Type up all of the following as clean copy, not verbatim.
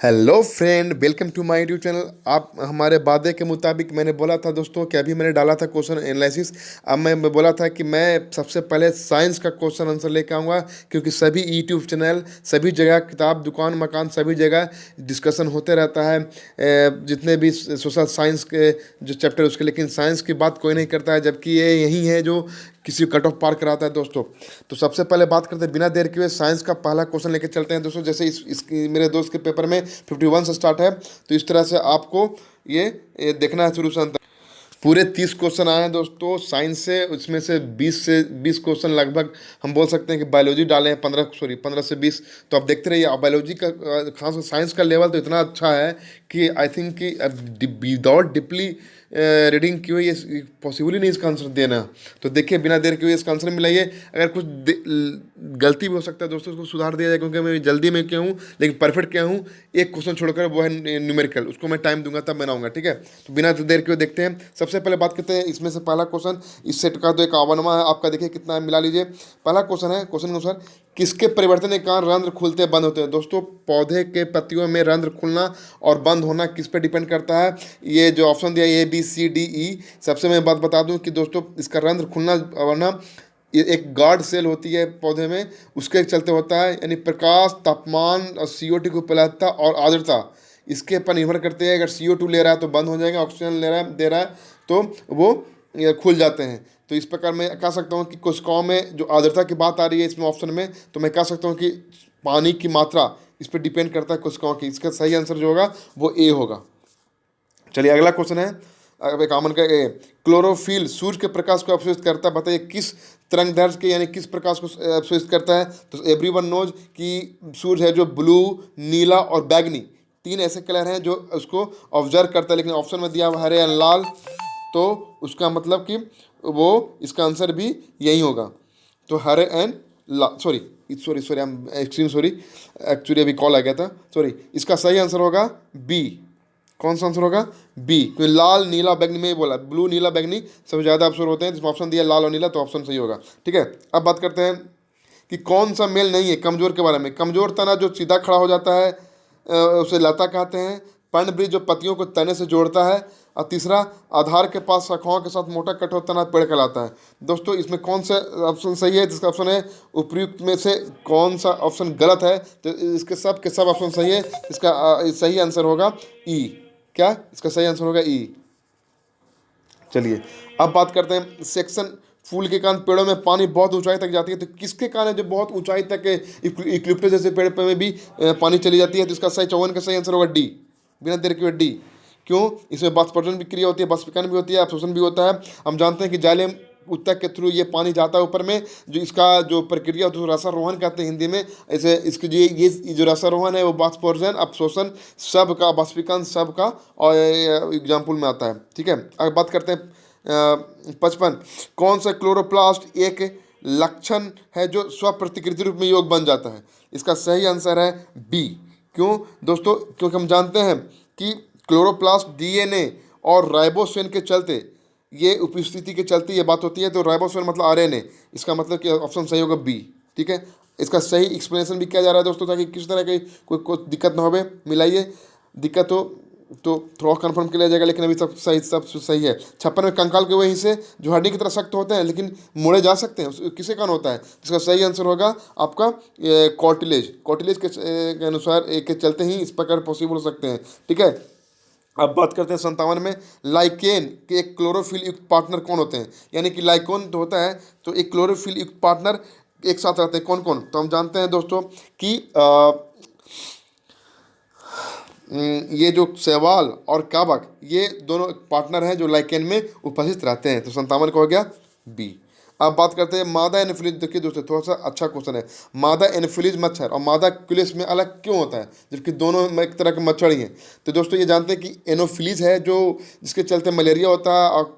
Hello friend, welcome to my YouTube channel. आप हमारे वादे के मुताबिक मैंने बोला था दोस्तों कि अभी मैंने डाला था क्वेश्चन एनालिसिस। अब मैं बोला था कि मैं सबसे पहले साइंस का क्वेश्चन आंसर लेके आऊँगा, क्योंकि सभी यूट्यूब चैनल, सभी जगह, किताब दुकान मकान, सभी जगह डिस्कशन होते रहता है जितने भी सोशल साइंस के जो चैप्टर उसके, लेकिन साइंस की बात कोई नहीं करता है, जबकि ये यही है जो किसी कट ऑफ पार कराता है दोस्तों। तो सबसे पहले बात करते हैं बिना देर किए, साइंस का पहला क्वेश्चन लेके चलते हैं दोस्तों। जैसे इस मेरे दोस्त के पेपर में 51 से स्टार्ट है, तो इस तरह से आपको ये देखना है शुरू से अंत तक। पूरे 30 क्वेश्चन आए हैं दोस्तों साइंस से, उसमें से 20 क्वेश्चन लगभग हम बोल सकते हैं कि बायोलॉजी डाले हैं, 15 से 20। तो आप देखते रहिए। अब बायोलॉजी का खास साइंस का लेवल तो इतना अच्छा है कि आई थिंक कि विदाउट डीपली रीडिंग की हुई ये पॉसिबल ही नहीं इसका आंसर देना। तो देखिए, बिना देर के हुए इसका आंसर मिलाइए। अगर कुछ गलती भी हो सकता है दोस्तों, उसको सुधार दिया जाए, क्योंकि मैं जल्दी में क्या हूँ लेकिन परफेक्ट क्या हूँ। एक क्वेश्चन छोड़कर वो है न्यूमेरिकल, उसको मैं टाइम दूंगा तब बनाऊंगा, ठीक है। तो बिना देर के हुए देखते हैं। सबसे पहले बात करते हैं इसमें से पहला क्वेश्चन। इस सेट का तो 51वां है आपका, देखिए कितना है, मिला लीजिए। पहला क्वेश्चन है, क्वेश्चन अनुसार किसके परिवर्तन के कारण रंध्र खुलते बंद होते हैं। दोस्तों, पौधे के पत्तियों में रंध्र खुलना और बंद होना किस पे डिपेंड करता है। ये जो ऑप्शन दिया ABCDE। सबसे मैं बात बता दूं कि दोस्तों, इसका रंध्र खुलना वरना ये एक गार्ड सेल होती है पौधे में, उसके चलते होता है। यानी प्रकाश, तापमान और CO2 की उपलब्धता और आर्द्रता इसके पर निर्भर करते हैं। अगर CO2 ले रहा है तो बंद हो जाएगा, ऑक्सीजन ले रहा है दे रहा है तो वो खुल जाते हैं। तो इस प्रकार मैं कह सकता हूँ कि कोशिकाओं में जो आर्द्रता की बात आ रही है इसमें ऑप्शन में, तो मैं कह सकता हूँ कि पानी की मात्रा इस पर डिपेंड करता है कोशिकाओं की। इसका सही आंसर जो होगा वो A होगा। चलिए, अगला क्वेश्चन है। अब एक कॉमन का क्लोरोफिल सूर्य के प्रकाश को अवशोषित करता है, बताइए किस तरंगदैर्घ्य के, यानी किस प्रकाश को अवशोषित करता है। तो एवरीवन नोज कि सूर्य है जो ब्लू, नीला और बैगनी, तीन ऐसे कलर हैं जो उसको ऑब्जर्व करता है। लेकिन ऑप्शन में दिया हुआ हरे एंड लाल, तो उसका मतलब कि वो इसका आंसर भी यही होगा। तो हरे एंड लाल, sorry sorry sorry, I am extreme sorry, actually अभी कॉल आ गया था, सॉरी। इसका सही आंसर होगा बी। कौन सा आंसर होगा? बी, क्योंकि लाल, नीला, बैगनी में ही बोला, ब्लू, नीला, बैगनी सबसे ज़्यादा अवसर होते हैं। जिसमें ऑप्शन दिया लाल और नीला, तो ऑप्शन सही होगा, ठीक है। अब बात करते हैं कि कौन सा मेल नहीं है कमजोर के बारे में। कमजोर तना जो सीधा खड़ा हो जाता है उसे लता कहते हैं। पर्णवृक्ष जो पत्तियों को तने से जोड़ता है। और तीसरा, आधार के पास शाखाओं के साथ मोटा कठोर तना पेड़ कहलाता है। दोस्तों, इसमें कौन सा ऑप्शन सही है? जिसका ऑप्शन है उपयुक्त में से कौन सा ऑप्शन गलत है? तो इसके सब के सब ऑप्शन सही है। इसका सही आंसर होगा ई। क्या इसका सही आंसर होगा? ई। चलिए, अब बात करते हैं सेक्शन फूल के कारण पेड़ों में पानी बहुत ऊंचाई तक जाती है। तो किसके कारण है जो बहुत ऊंचाई तक इक्लिप्टस जैसे पेड़ पे में भी पानी चली जाती है? तो इसका सही 54 का सही आंसर होगा डी। बिना देर के डी। क्यों? इसमें बाष्पीकरण भी क्रिया होती है, बाष्पीकरण भी होती है, अवशोषण भी होता है। हम जानते हैं कि जाइलम उत्तक के थ्रू ये पानी जाता है ऊपर में। जो इसका जो प्रक्रिया होती है रसारोहण कहते हैं हिंदी में। ऐसे इसके ये जो रसारोहण है वो बाष्पोर्जन, अवशोषण सब का, बाष्पीकरण सब का और एग्जाम्पल में आता है, ठीक है। अब बात करते हैं 55, कौन सा क्लोरोप्लास्ट एक लक्षण है जो स्वप्रतिकृति रूप में योग बन जाता है? इसका सही आंसर है बी। क्यों दोस्तों? क्योंकि हम जानते हैं कि क्लोरोप्लास्ट DNA और राइबोसोम के चलते, ये उपस्थिति के चलते ये बात होती है। तो राइबोसोम मतलब RNA, इसका मतलब कि ऑप्शन सही होगा बी, ठीक है। इसका सही एक्सप्लेनेशन भी किया जा रहा है दोस्तों, ताकि किसी तरह की कोई दिक्कत ना हो। मिलाइए, दिक्कत हो तो थोड़ा कंफर्म किया जाएगा, लेकिन अभी सब सही है। 56 में कंकाल के वही से जो हड्डी की तरह सख्त होते हैं लेकिन मोड़े जा सकते हैं, किसे कारण होता है? इसका सही आंसर होगा आपका कॉर्टिलेज। कॉर्टिलेज के अनुसार के चलते ही इस प्रकार पॉसिबल हो सकते हैं, ठीक है। अब बात करते हैं 57 में, लाइकेन के एक क्लोरोफिल युक्त पार्टनर कौन होते हैं? यानी कि लाइकोन तो होता है, तो एक क्लोरोफिल युक्त पार्टनर एक साथ रहते हैं, कौन कौन? तो हम जानते हैं दोस्तों कि ये जो शैवाल और काबक, ये दोनों पार्टनर हैं जो लाइकेन में उपस्थित रहते हैं। तो 57 का हो गया बी। अब बात करते हैं मादा एनोफिलीज। देखिए दोस्तों, थोड़ा सा अच्छा क्वेश्चन है। मादा एनोफिलीज मच्छर और मादा क्यूलिस में अलग क्यों होता है, जबकि दोनों में एक तरह के मच्छर ही हैं? तो दोस्तों, ये जानते हैं कि एनोफिलीज है जो जिसके चलते मलेरिया होता है, और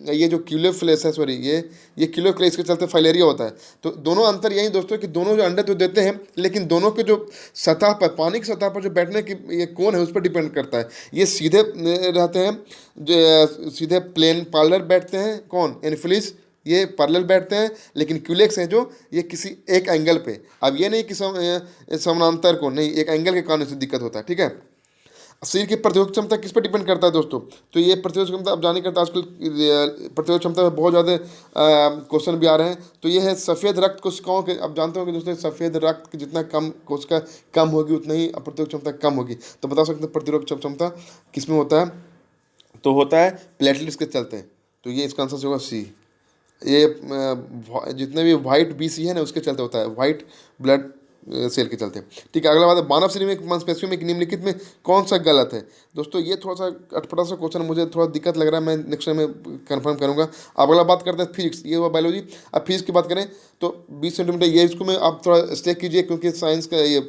ये जो क्यूलोफिलेस है, सॉरी, ये क्यूलोफिलेस के चलते फाइलेरिया होता है। तो दोनों अंतर यही दोस्तों कि दोनों जो अंडे तो देते हैं, लेकिन दोनों के जो सतह पर, पानी की सतह पर जो बैठने की ये कौन है उस पर डिपेंड करता है। ये सीधे रहते हैं, जो सीधे प्लेन पार्लर बैठते हैं, कौन? एनोफिलीज ये पैरेलल बैठते हैं, लेकिन क्यूलेक्स हैं जो ये किसी एक एंगल पे। अब ये नहीं कि समानांतर को नहीं, एक एंगल के कारण से दिक्कत होता है, ठीक है। शरीर की प्रतिरोधक क्षमता किस पर डिपेंड करता है दोस्तों? तो ये प्रतिरोधक क्षमता आप जाने करता आजकल प्रतिरोधक क्षमता में बहुत ज़्यादा क्वेश्चन भी आ रहे हैं। तो ये है सफ़ेद रक्त कोशिकाओं के, आप जानते हो कि दोस्तों सफ़ेद रक्त की जितना कम कोशिका कम होगी उतना ही प्रतिरोधक क्षमता कम होगी। तो बता सकते हैं प्रतिरोधक क्षमता किस में होता है? तो होता है प्लेटलेट्स के चलते हैं। तो ये इसका आंसर होगा सी। ये जितने भी वाइट BC है ना उसके चलते होता है, वाइट ब्लड सेल के चलते। ठीक है, अगला बात है मानव शरीर में मांसपेशियों में निम्नलिखित में कौन सा गलत है? दोस्तों ये थोड़ा सा अटपटा सा क्वेश्चन, मुझे थोड़ा दिक्कत लग रहा है, मैं नेक्स्ट टाइम में कंफर्म करूंगा। अब अगला बात करते हैं फिजिक्स, ये हुआ बायोलॉजी। अब फिजिक्स की बात करें तो 20 सेंटीमीटर, ये इसको मैं आप थोड़ा स्टे कीजिए क्योंकि साइंस का ये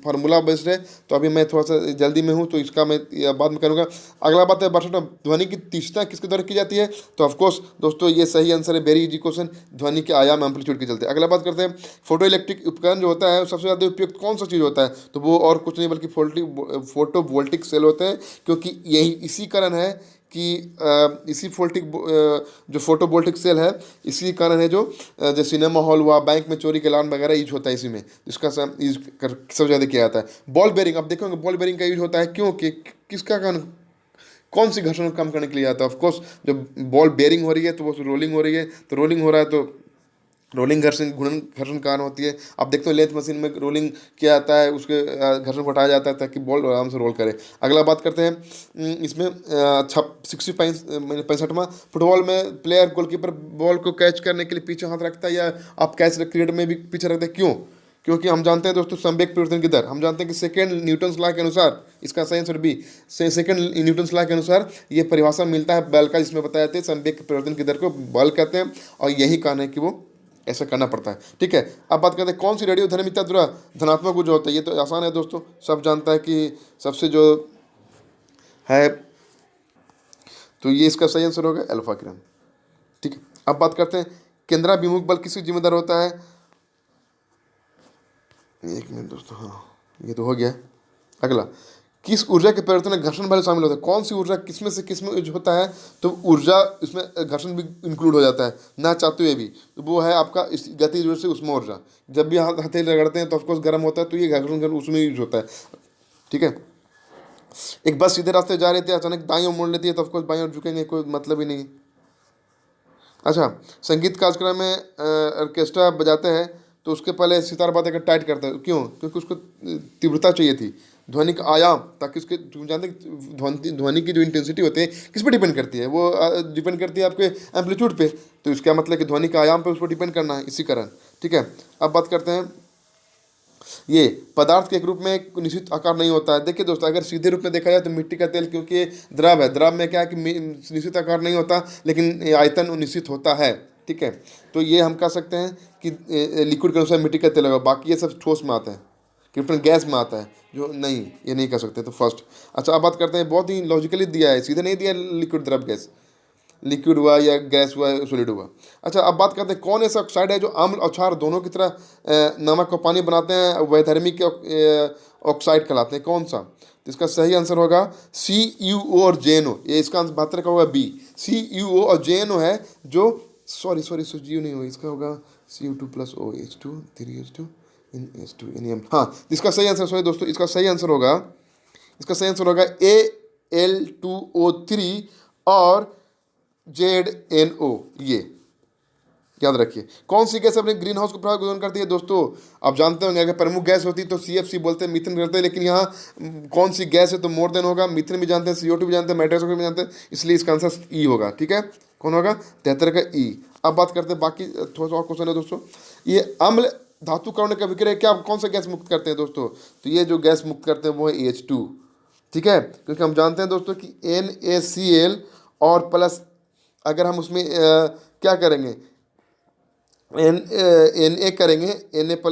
फार्मूला बेस्ड है। तो अभी मैं थोड़ा सा जल्दी में हूँ तो इसका मैं बाद में करूँगा। अगला बात है वर्षा ध्वनि की तीक्ष्णता किसके द्वारा की जाती है? तो ऑफकोर्स दोस्तों ये सही आंसर है, वेरी इजी क्वेश्चन, ध्वनि के आयाम एम्पलीट्यूड के चलते। अगला बात करते हैं फोटो इलेक्ट्रिक उपकरण जो होता है सबसे ज़्यादा उपयुक्त कौन सा चीज़ होता है? तो वो और कुछ नहीं बल्कि फोटो वोल्टिक सेल होते हैं, क्योंकि यही इसी कारण है कि इसी जो फोटो वोल्टिक सेल है इसी कारण है जो सिनेमा हॉल हुआ, बैंक में चोरी के अलार्म वगैरह यूज होता है इसी में, इसका यूज सबसे ज़्यादा किया जाता है। बॉल बेरिंग, आप देखोगे बॉल बेरिंग का यूज होता है क्यों, कि किसका कारण, कौन सी घर्षण कम करने के लिए आता है? ऑफकोर्स जब बॉल बेरिंग हो रही है तो वो रोलिंग हो रही है, तो रोलिंग हो रहा है तो रोलिंग घर्षण घूर्णन घर्षण कारण होती है। आप देखते हो लेथ मशीन में रोलिंग किया जाता है, उसके घर्षण को हटाया जाता है ताकि बॉल आराम से रोल करे। अगला बात करते हैं इसमें 65वां फुटबॉल में प्लेयर गोलकीपर बॉल को कैच करने के लिए पीछे हाथ रखता है, या आप कैच क्रिकेट में भी पीछे रखते हैं, क्यों? क्योंकि हम जानते हैं दोस्तों संवेग परिवर्तन की दर, हम जानते हैं कि सेकेंड न्यूटन्स लॉ के अनुसार, इसका सही answer B, second Newton's law के अनुसार ये परिभाषा मिलता है बल का, जिसमें बताया जाता है संवेग परिवर्तन की दर को बल कहते हैं, और यही कारण है कि वो ऐसा करना पड़ता है। ठीक है, अब बात करते हैं कौन सी रेडियो धर्मिता द्वारा धनात्मक ऊर्जा होता है? ये तो आसान है दोस्तों, सब जानता है कि सबसे जो है, तो ये इसका सही आंसर होगा अल्फा किरण। ठीक है, अब बात करते हैं केंद्राभिमुख बल किसकी जिम्मेदार होता है? एक मिनट दोस्तों, हाँ ये तो हो गया। अगला, किस ऊर्जा के परिवर्तन में घर्षण बल शामिल होता है? कौन सी ऊर्जा किसमें से किसमें यूज होता है? तो ऊर्जा इसमें घर्षण भी इंक्लूड हो जाता है ना चाहते हुए भी, तो वो है आपका इस गतिज ऊर्जा से उष्मा ऊर्जा। जब भी हथेली रगड़ते हैं तो ऑफकोर्स गर्म होता है, तो ये घर्षण उसमें यूज होता है। ठीक है, एक बस सीधे रास्ते जा रही थी, अचानक दाईं ओर मोड़ लेती है तो ऑफकोर्स बाईं ओर झुकेंगे, कोई मतलब ही नहीं। अच्छा, संगीत कार्यक्रम में ऑर्केस्ट्रा बजाते हैं तो उसके पहले सितार बातें कर टाइट करता है, क्यों? क्योंकि उसको तीव्रता चाहिए थी, ध्वनि का आयाम, ताकि उसके, तुम जानते हैं ध्वनि की जो इंटेंसिटी होती है किस पर डिपेंड करती है? वो डिपेंड करती है आपके एम्पलीट्यूड पे, तो इसका मतलब कि ध्वनि का आयाम पे उस पर डिपेंड करना है, इसी कारण। ठीक है, अब बात करते हैं ये पदार्थ के एक रूप में एक निश्चित आकार नहीं होता है। देखिए दोस्तों, अगर सीधे रूप में देखा जाए तो मिट्टी का तेल, क्योंकि द्रव है, द्रव में क्या है कि निश्चित आकार नहीं होता, लेकिन आयतन निश्चित होता है। ठीक है, तो ये हम कह सकते हैं कि लिक्विड के अनुसार मिट्टी का तेल होगा, बाकी ये सब ठोस में आता है, क्रिप्टन गैस में आता है, जो नहीं, ये नहीं कर सकते। तो फर्स्ट। अच्छा, अब बात करते हैं, बहुत ही लॉजिकली दिया है, सीधे नहीं दिया, लिक्विड द्रव गैस, लिक्विड हुआ या गैस हुआ या सॉलिड हुआ। अच्छा, अब बात करते हैं कौन ऐसा ऑक्साइड है जो अम्ल और क्षार दोनों की तरह नमक को पानी बनाते हैं, वैधर्मिक ऑक्साइड कहलाते हैं, कौन सा? तो इसका सही आंसर होगा CuO और JNO। ये इसका आंसर 72 का होगा बी, CuO और JNO है जो, सॉरी GU नहीं होगा, इसका होगा Cu2 + OH2 3H2 H2 NaM। हाँ, इसका सही आंसर, सॉरी दोस्तों, इसका सही आंसर होगा Al2O3 और ZNO। ये याद रखिए। कौन सी गैस अपने ग्रीन हाउस को प्रभाव ग्रहण करती है? दोस्तों आप जानते होंगे, अगर प्रमुख गैस होती तो CFC बोलते हैं, मीथेन करते हैं, लेकिन यहाँ कौन सी गैस है तो मोर देन होगा, मीथेन भी जानते हैं, CO2 भी जानते हैं, नाइट्रस भी जानते हैं, इसलिए इसका आंसर ई होगा। ठीक है, कौन होगा? 73 का ई। अब बात करते हैं बाकी थोड़ा सा और क्वेश्चन है दोस्तों, ये अम्ल धातु कण का विक्रय क्या कौन सा गैस मुक्त करते हैं दोस्तों? तो ये जो गैस मुक्त करते हैं वो है H2। ठीक है, क्योंकि हम जानते हैं दोस्तों कि NaCl और प्लस, अगर हम उसमें क्या करेंगे, Na करेंगे, Na +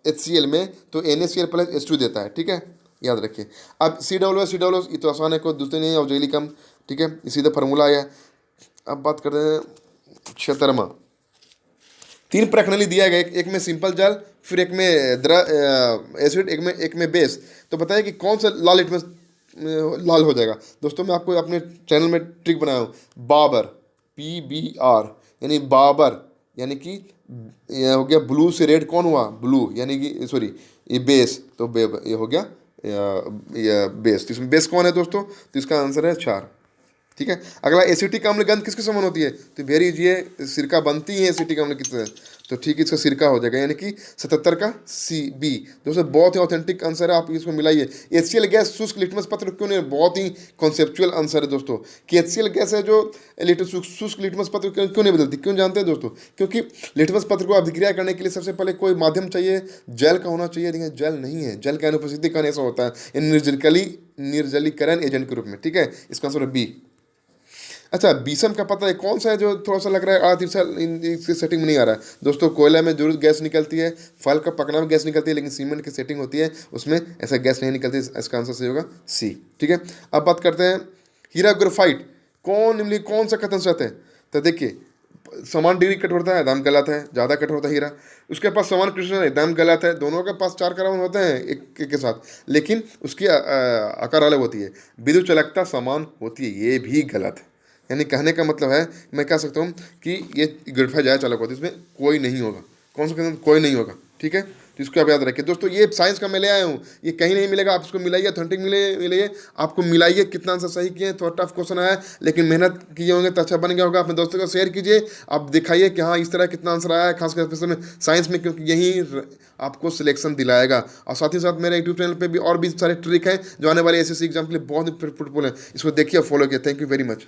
HCl में, तो NaCl + H2 देता है। ठीक है, याद रखिए। अब COO ये तो आसान है, कोई दूसरे नहीं है, औजेली कम। ठीक है, सीधा फार्मूला आया। अब बात करते हैं 76वां, 3 प्रश्नावली दिया गया, एक में सिंपल जल, फिर एक में एसिड, एक में बेस। तो बताइए कि कौन सा लाल लिटमस लाल हो जाएगा? दोस्तों मैं आपको अपने चैनल में ट्रिक बनाया हूँ, बाबर, PBR, यानी बाबर, यानी कि ये हो गया ब्लू से रेड कौन हुआ, ब्लू, यानी कि सॉरी ये बेस, तो ये हो गया ये बेस, तो इसमें बेस कौन है दोस्तों, तो इसका आंसर है क्षार। ठीक है। अगला, एसिटिक अम्ल गंध किसके समान होती है, तो वेरी इजी है, सिरका बनती है एसिटिक अम्ल किससे, तो ठीक इसका सिरका हो जाएगा, यानी कि 77 का सी बी। दोस्तों बहुत ही ऑथेंटिक आंसर है, आप इसको मिलाइए। एचसीएल गैस शुष्क लिटमस पत्र क्यों नहीं, बहुत ही कॉन्सेप्चुअल आंसर है दोस्तों, कि एचसीएल गैस है जो शुष्क लिटमस पत्र क्यों नहीं बदलती, क्यों जानते हैं दोस्तों, क्योंकि लिटमस पत्र को अभिक्रिया करने के लिए सबसे पहले कोई माध्यम चाहिए, जल का होना चाहिए, लेकिन जल नहीं है, जल की अनुपस्थिति कारण ऐसा होता है, निर्जलीकरण एजेंट के रूप में। ठीक है, इसका आंसर है बी। अच्छा, बीसम का पता है कौन सा है जो थोड़ा सा लग रहा है आर्टिफिशियल, इसकी सेटिंग में नहीं आ रहा है दोस्तों, कोयला में जरूर गैस निकलती है, फल का पकना में गैस निकलती है, लेकिन सीमेंट की सेटिंग होती है उसमें ऐसा गैस नहीं निकलती, इसका आंसर सही होगा सी। ठीक है, अब बात करते हैं हीरा ग्रेफाइट कौन सा कथन सत्य है, तो देखिए समान डिग्री कठोरता है, दाम गलत है, ज़्यादा कठोर होता है हीरा, उसके पास समान क्रिस्टल है, दाम गलत है, दोनों के पास 4 कार्बन होते हैं एक के साथ, लेकिन उसकी आकार अलग होती है, विद्युत चालकता समान होती है, ये भी गलत है। यानी कहने का मतलब है, मैं कह सकता हूँ कि ये ग्रेफाइट ज़्यादा चालक होती है, इसमें कोई नहीं होगा, कौन सा कहते हैं, कोई नहीं होगा। ठीक है, तो इसको आप याद रखिए दोस्तों, ये साइंस का मैं ले आया हूँ, ये कहीं नहीं मिलेगा, आप इसको मिलाइए, ऑथेंटिक मिलाइए, आपको मिलाइए, कितना आंसर सही किए, थोड़ा टफ क्वेश्चन आया, लेकिन मेहनत किए होंगे तो अच्छा बन गया होगा। अपने दोस्तों को शेयर कीजिए, आप दिखाइए कि हाँ इस तरह कितना आंसर आया है, खासकर साइंस में, क्योंकि यही आपको सिलेक्शन दिलाएगा। और साथ ही साथ मेरे यूट्यूब चैनल पर भी और भी सारे ट्रिक हैं जो आने वाले एसएससी एग्जाम के लिए बहुत ही फ्रूटफुल है, इसको देखिए, फॉलो किया। Thank you very much.